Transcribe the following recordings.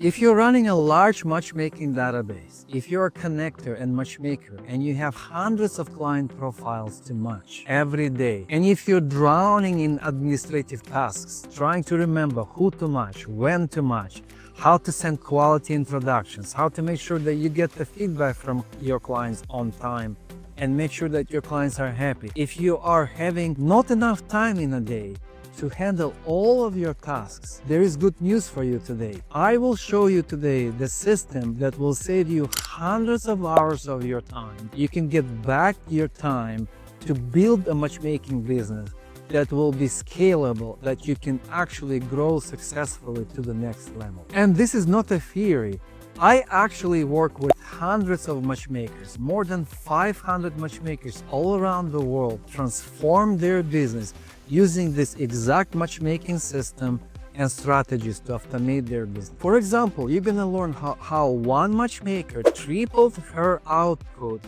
If you're running a large matchmaking database, if you're a connector and matchmaker and you have hundreds of client profiles to match every day, and if you're drowning in administrative tasks, trying to remember who to match, when to match, how to send quality introductions, how to make sure that you get the feedback from your clients on time, and make sure that your clients are happy. If you are having not enough time in a day to handle all of your tasks, there is good news for you today. I will show you today the system that will save you hundreds of hours of your time. You can get back your time to build a matchmaking business that will be scalable, that you can actually grow successfully to the next level. And this is not a theory. I actually work with hundreds of matchmakers. More than 500 matchmakers all around the world transform their business using this exact matchmaking system and strategies to automate their business. For example, you're gonna learn how one matchmaker tripled her output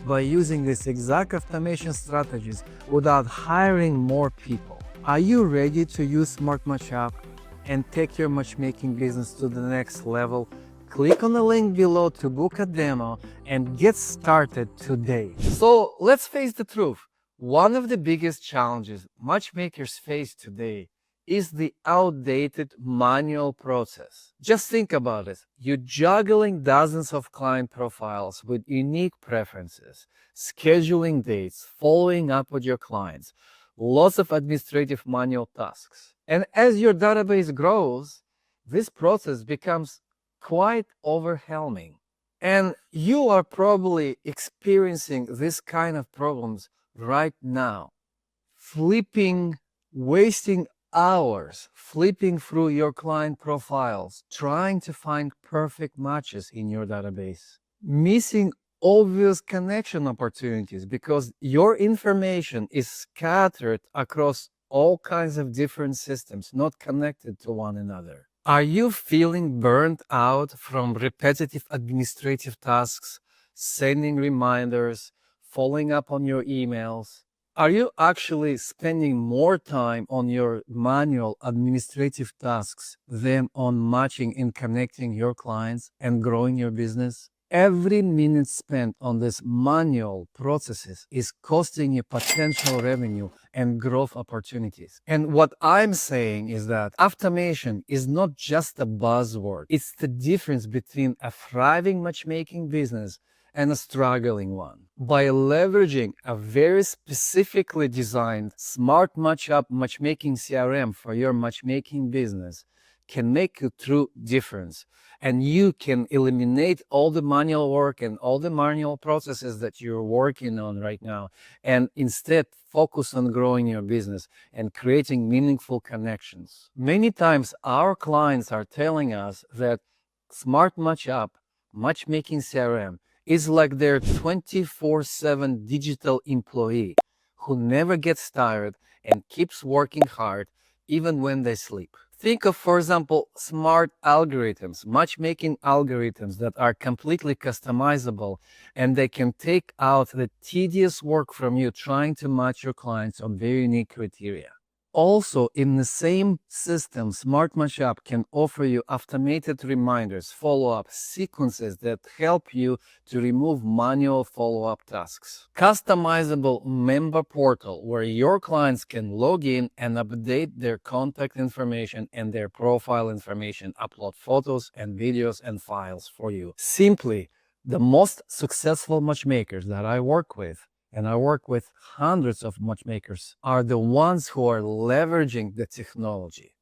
by using this exact automation strategies without hiring more people. Are you ready to use Smart Match App and take your matchmaking business to the next level? Click on the link below to book a demo and get started today. So let's face the truth. One of the biggest challenges matchmakers face today is the outdated manual process. Just think about it. You're juggling dozens of client profiles with unique preferences, scheduling dates, following up with your clients, lots of administrative manual tasks. And as your database grows, this process becomes quite overwhelming. And you are probably experiencing this kind of problems right now. Wasting hours flipping through your client profiles, trying to find perfect matches in your database. Missing obvious connection opportunities because your information is scattered across all kinds of different systems, not connected to one another. Are you feeling burnt out from repetitive administrative tasks, sending reminders, following up on your emails? Are you actually spending more time on your manual administrative tasks than on matching and connecting your clients and growing your business? Every minute spent on these manual processes is costing you potential revenue and growth opportunities. And what I'm saying is that automation is not just a buzzword. It's the difference between a thriving matchmaking business and a struggling one. By leveraging a very specifically designed smart matchup matchmaking CRM for your matchmaking business can make a true difference. And you can eliminate all the manual work and all the manual processes that you're working on right now, and instead focus on growing your business and creating meaningful connections. Many times our clients are telling us that Smart Matchup Matchmaking CRM is like their 24/7 digital employee who never gets tired and keeps working hard even when they sleep. Think of, for example, smart algorithms, matchmaking algorithms that are completely customizable, and they can take out the tedious work from you trying to match your clients on very unique criteria. Also, in the same system, Smart Matchup can offer you automated reminders, follow-up sequences that help you to remove manual follow-up tasks. Customizable member portal where your clients can log in and update their contact information and their profile information, upload photos and videos and files for you. Simply, the most successful matchmakers that I work with, and I work with hundreds of matchmakers, are the ones who are leveraging the technology,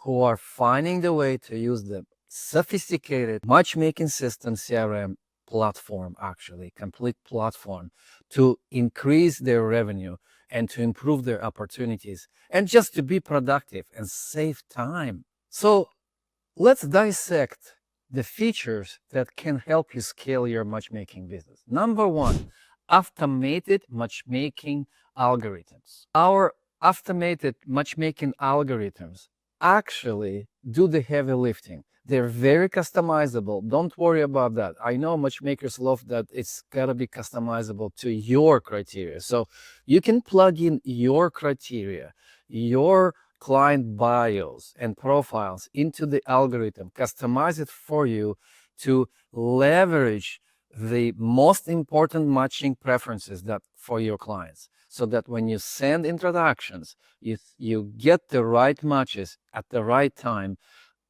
who are finding the way to use the sophisticated matchmaking system CRM platform, actually, complete platform, to increase their revenue and to improve their opportunities and just to be productive and save time. So let's dissect the features that can help you scale your matchmaking business. Number one, automated matchmaking algorithms. Our automated matchmaking algorithms actually do the heavy lifting. They're very customizable. Don't worry about that. I know matchmakers love that it's gotta be customizable to your criteria. So you can plug in your criteria, your client bios and profiles into the algorithm, customize it for you to leverage the most important matching preferences that for your clients, so that when you send introductions, you get the right matches at the right time,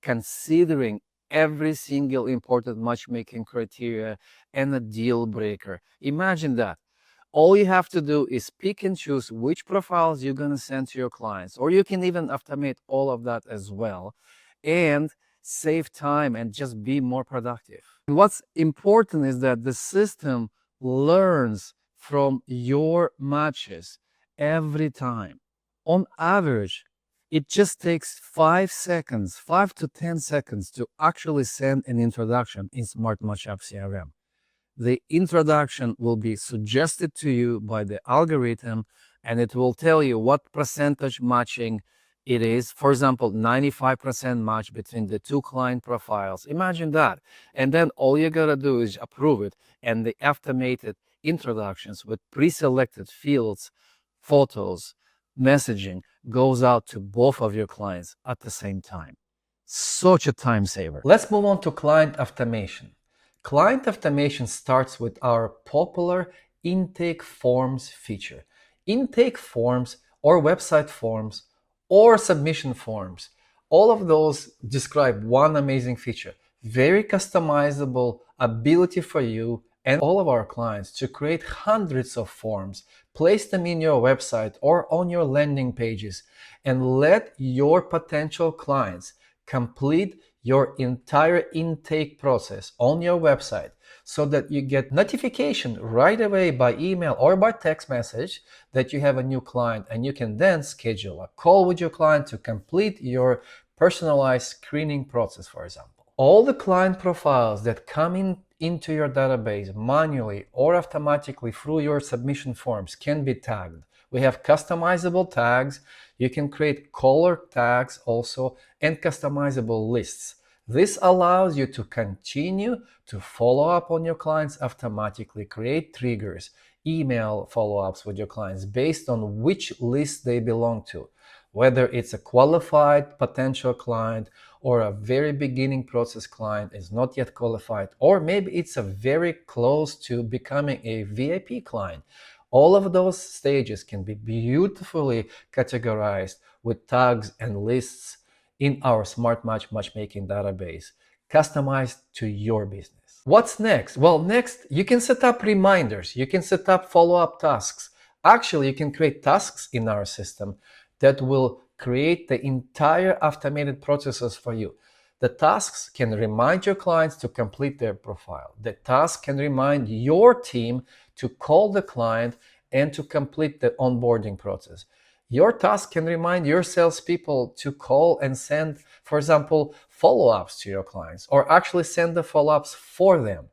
considering every single important matchmaking criteria and a deal breaker. Imagine that. All you have to do is pick and choose which profiles you're going to send to your clients, or you can even automate all of that as well and save time and just be more productive. And what's important is that the system learns from your matches every time. On average, it just takes 5 seconds, 5 to 10 seconds to actually send an introduction in Smart Matchup CRM. The introduction will be suggested to you by the algorithm, and it will tell you what percentage matching it is. For example, 95% match between the two client profiles. Imagine that. And then all you gotta do is approve it, and the automated introductions with pre-selected fields, photos, messaging goes out to both of your clients at the same time. Such a time saver. Let's move on to client automation. Client automation starts with our popular intake forms feature. Intake forms or website forms or submission forms, all of those describe one amazing feature: very customizable ability for you and all of our clients to create hundreds of forms, place them in your website or on your landing pages, and let your potential clients complete your entire intake process on your website, so that you get notification right away by email or by text message that you have a new client, and you can then schedule a call with your client to complete your personalized screening process, for example. All the client profiles that come into your database manually or automatically through your submission forms can be tagged. We have customizable tags. You can create color tags also, and customizable lists. This allows you to continue to follow up on your clients automatically, create triggers, email follow-ups with your clients based on which list they belong to, whether it's a qualified potential client or a very beginning process client is not yet qualified, or maybe it's a very close to becoming a VIP client. All of those stages can be beautifully categorized with tags and lists in our Smart Match matchmaking database, customized to your business. What's next? Well, next, you can set up reminders. You can set up follow-up tasks. Actually, you can create tasks in our system that will create the entire automated processes for you. The tasks can remind your clients to complete their profile. The task can remind your team to call the client and to complete the onboarding process. Your task can remind your salespeople to call and send, for example, follow-ups to your clients, or actually send the follow-ups for them.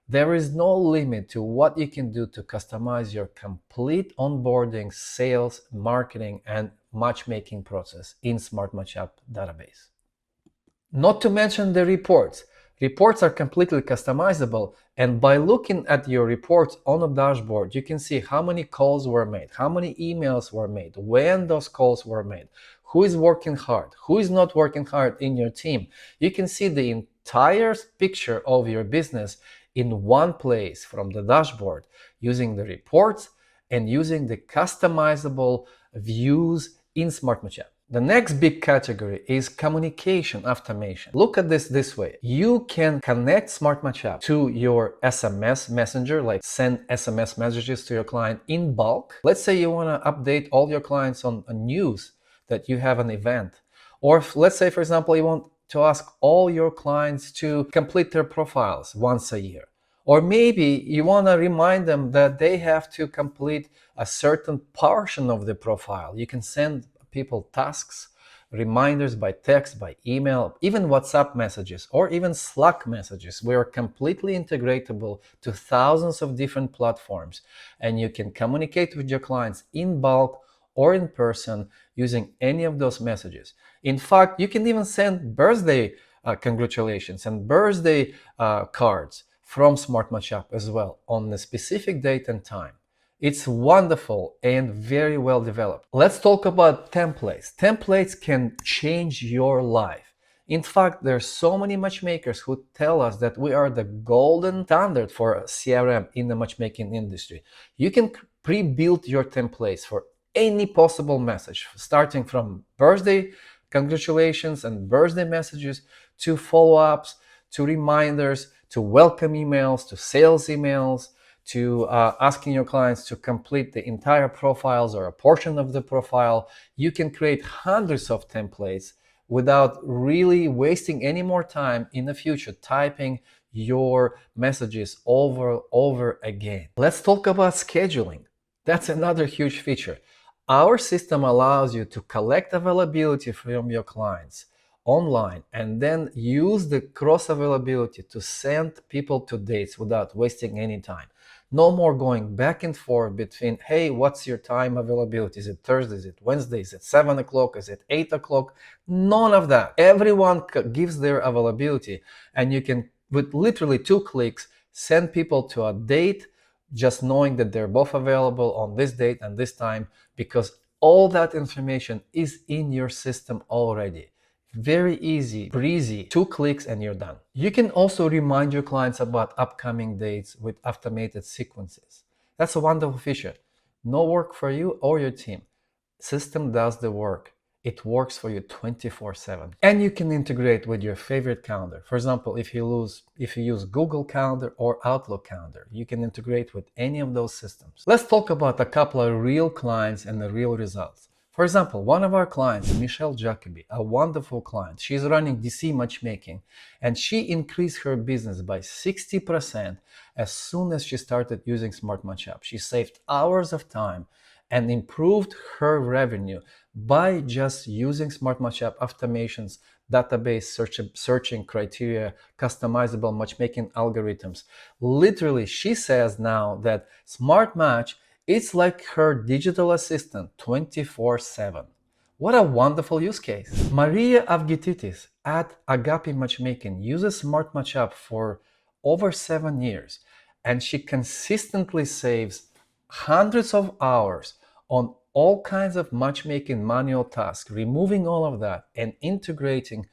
There is no limit to what you can do to customize your complete onboarding, sales, marketing, and matchmaking process in Smart Matchup database. Not to mention the reports. Reports are completely customizable, and by looking at your reports on a dashboard, you can see how many calls were made, how many emails were made, when those calls were made, who is working hard, who is not working hard in your team. You can see the entire picture of your business in one place from the dashboard, using the reports and using the customizable views in Smart Matchup. The next big category is communication automation. Look at this way. You can connect Smart Matchup to your SMS messenger, like send SMS messages to your client in bulk. Let's say you want to update all your clients on a news that you have an event. Or let's say, for example, you want to ask all your clients to complete their profiles once a year. Or maybe you want to remind them that they have to complete a certain portion of the profile. You can send people tasks, reminders by text, by email, even WhatsApp messages, or even Slack messages. We are completely integratable to thousands of different platforms, and you can communicate with your clients in bulk or in person using any of those messages. In fact, you can even send birthday congratulations and birthday cards from Smart Matchup as well on a specific date and time. It's wonderful and very well developed. Let's talk about templates. Templates can change your life. In fact, there's so many matchmakers who tell us that we are the golden standard for CRM in the matchmaking industry. You can pre-build your templates for any possible message, starting from birthday congratulations and birthday messages to follow-ups, to reminders, to welcome emails, to sales emails, to asking your clients to complete the entire profiles or a portion of the profile. You can create hundreds of templates without really wasting any more time in the future typing your messages over again. Let's talk about scheduling. That's another huge feature. Our system allows you to collect availability from your clients online and then use the cross availability to send people to dates without wasting any time. No more going back and forth between, hey, what's your time availability? Is it Thursday? Is it Wednesday? Is it 7 o'clock? Is it 8 o'clock? None of that. Everyone gives their availability, and you can, with literally 2 clicks, send people to a date just knowing that they're both available on this date and this time, because all that information is in your system already. Very easy, breezy, 2 clicks and you're done. You can also remind your clients about upcoming dates with automated sequences. That's a wonderful feature. No work for you or your team. System does the work. It works for you 24/7. And you can integrate with your favorite calendar. For example, if you use Google Calendar or Outlook Calendar, you can integrate with any of those systems. Let's talk about a couple of real clients and the real results. For example, one of our clients, Michelle Jacobi, a wonderful client, she's running DC matchmaking, and she increased her business by 60% as soon as she started using Smart Matchup. She saved hours of time and improved her revenue by just using Smart Matchup automations, database searching criteria, customizable matchmaking algorithms. Literally, she says now that Smart Match, it's like her digital assistant 24/7. What a wonderful use case. Maria Avgititis at Agape Matchmaking uses Smart Matchup for over 7 years, and she consistently saves hundreds of hours on all kinds of matchmaking manual tasks, removing all of that and integrating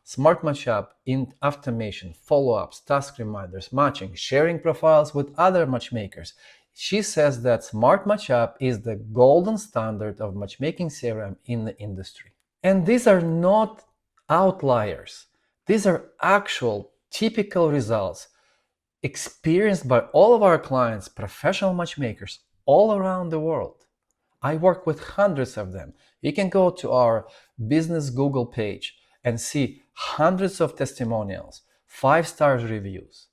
Smart Matchup in automation, follow-ups, task reminders, matching, sharing profiles with other matchmakers. She says that Smart Matchup is the golden standard of matchmaking CRM in the industry. And these are not outliers. These are actual typical results experienced by all of our clients, professional matchmakers all around the world. I work with hundreds of them. You can go to our business Google page and see hundreds of testimonials, 5-star reviews.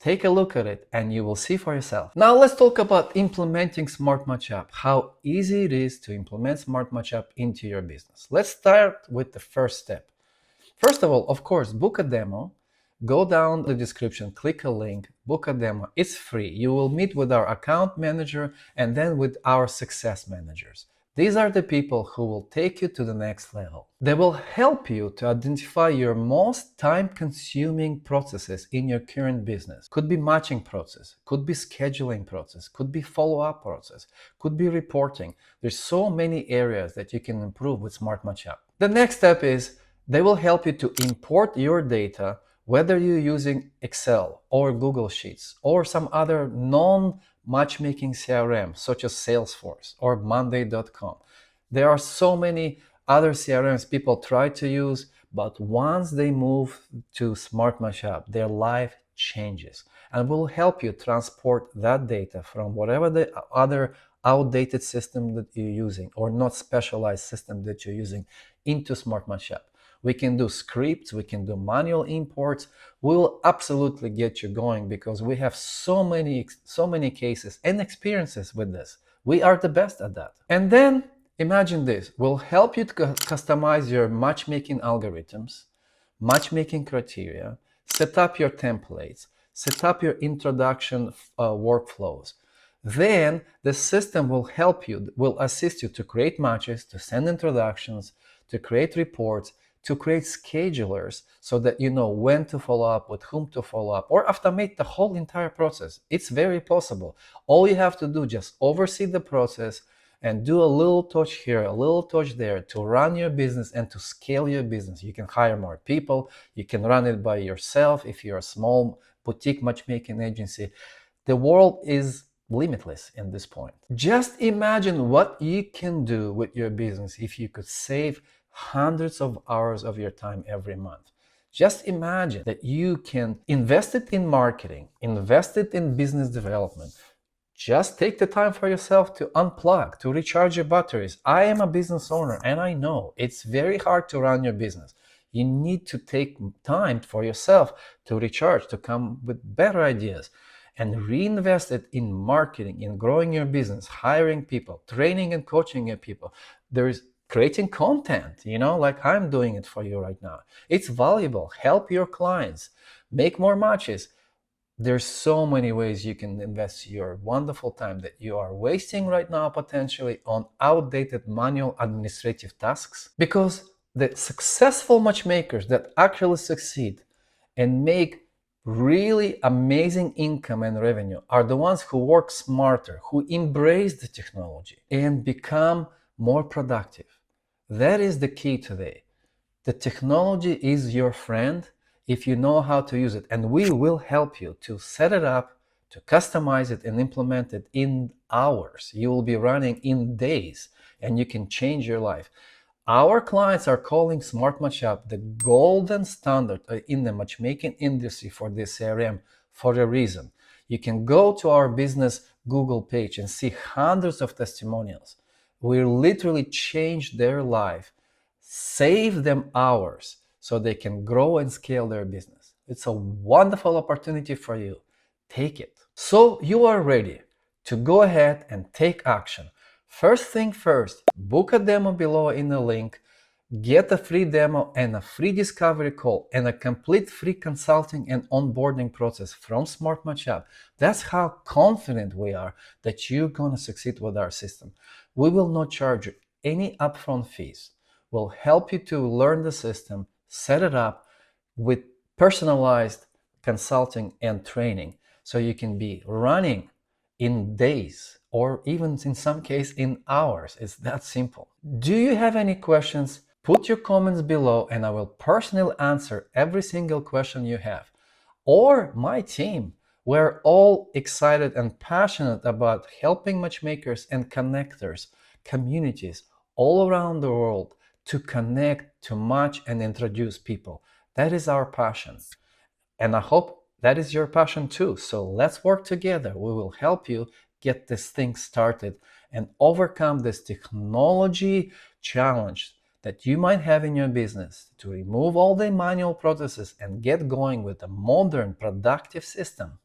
Take a look at it and you will see for yourself. Now let's talk about implementing Smart Matchup, how easy it is to implement Smart Matchup into your business. Let's start with the first step. First of all, of course, book a demo. Go down the description, click a link, book a demo. It's free. You will meet with our account manager and then with our success managers. These are the people who will take you to the next level. They will help you to identify your most time-consuming processes in your current business. Could be matching process, could be scheduling process, could be follow-up process, could be reporting. There's so many areas that you can improve with Smart Matchup. The next step is they will help you to import your data, whether you're using Excel or Google Sheets or some other non-matchmaking CRM such as Salesforce or Monday.com. There are so many other CRMs people try to use, but once they move to Smart Matchup, their life changes, and will help you transport that data from whatever the other outdated system that you're using or not specialized system that you're using into Smart Matchup. We can do scripts, we can do manual imports. We will absolutely get you going because we have so many cases and experiences with this. We are the best at that. And then imagine this, we'll help you to customize your matchmaking algorithms, matchmaking criteria, set up your templates, set up your introduction workflows. Then the system will help you, will assist you to create matches, to send introductions, to create reports, to create schedulers so that you know when to follow up, with whom to follow up, or automate the whole entire process. It's very possible. All you have to do, just oversee the process and do a little touch here, a little touch there to run your business and to scale your business. You can hire more people. You can run it by yourself if you're a small boutique matchmaking agency. The world is limitless in this point. Just imagine what you can do with your business if you could save hundreds of hours of your time every month. Just imagine that you can invest it in marketing, invest it in business development. Just take the time for yourself to unplug, to recharge your batteries. I am a business owner and I know it's very hard to run your business. You need to take time for yourself to recharge, to come with better ideas and reinvest it in marketing, in growing your business, hiring people, training and coaching your people. There's creating content, like I'm doing it for you right now. It's valuable. Help your clients, make more matches. There's so many ways you can invest your wonderful time that you are wasting right now potentially on outdated manual administrative tasks. Because the successful matchmakers that actually succeed and make really amazing income and revenue are the ones who work smarter, who embrace the technology and become more productive. That is the key today. The technology is your friend if you know how to use it, and we will help you to set it up, to customize it and implement it in hours. You will be running in days and you can change your life. Our clients are calling Smart Matchup the golden standard in the matchmaking industry for this CRM for a reason. You can go to our business Google page and see hundreds of testimonials. We literally changed their life, save them hours so they can grow and scale their business. It's a wonderful opportunity for you. Take it. So you are ready to go ahead and take action. First thing first, book a demo below in the link, get a free demo and a free discovery call and a complete free consulting and onboarding process from Smart Matchup. That's how confident we are that you're going to succeed with our system. We will not charge you any upfront fees. We'll help you to learn the system, set it up with personalized consulting and training so you can be running in days or even in some case in hours. It's that simple. Do you have any questions? Put your comments below and I will personally answer every single question you have. Or my team. We're all excited and passionate about helping matchmakers and connectors, communities all around the world to connect, to match and introduce people. That is our passion. And I hope that is your passion too. So let's work together. We will help you get this thing started and overcome this technology challenge that you might have in your business to remove all the manual processes and get going with a modern, productive system.